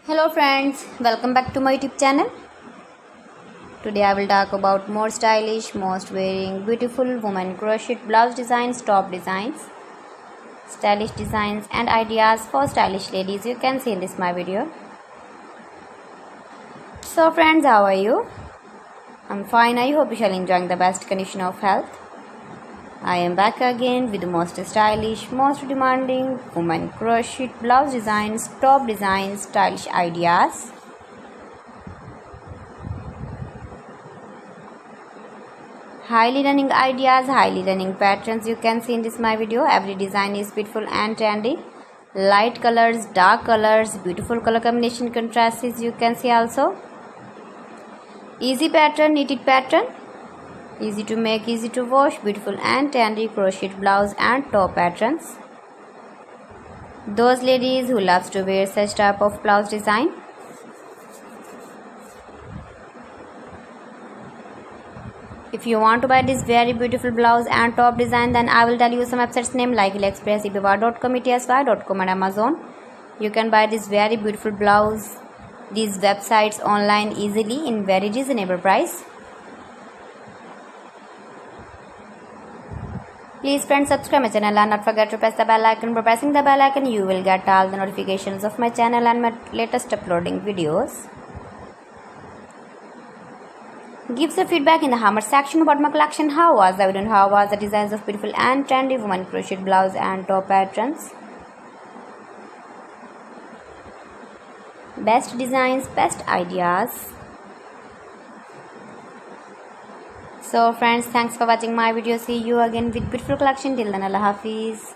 Hello friends, welcome back to my YouTube channel. Today I will talk about more stylish, most wearing, beautiful women crochet blouse designs, top designs, stylish designs and ideas for stylish ladies. You can see in this my video. So friends, how are you? I'm fine. I hope you shall enjoying the best condition of health. I am back again with the most stylish, most demanding women crochet blouse designs, top designs, stylish ideas. Highly running ideas, highly running patterns you can see in this my video. Every design is beautiful and trendy. Light colors, dark colors, beautiful color combination contrasts you can see also. Easy pattern, knitted pattern. Easy to make, easy to wash, beautiful and trendy crochet blouse and top patterns. Those ladies who loves to wear such type of blouse design. If you want to buy this very beautiful blouse and top design, then I will tell you some websites name like AliExpress, eBay.com, ETSY.com and Amazon. You can buy this very beautiful blouse, these websites online easily in very reasonable price. Please friends, subscribe my channel and not forget to press the bell icon. By pressing the bell icon, you will get all the notifications of my channel and my latest uploading videos. Give the feedback in the comment section about my collection. How was the video and how was the designs of beautiful and trendy women crochet blouse and top patterns. Best designs, best ideas. So friends, thanks for watching my video. See you again with beautiful collection. Till then, Allah Hafiz.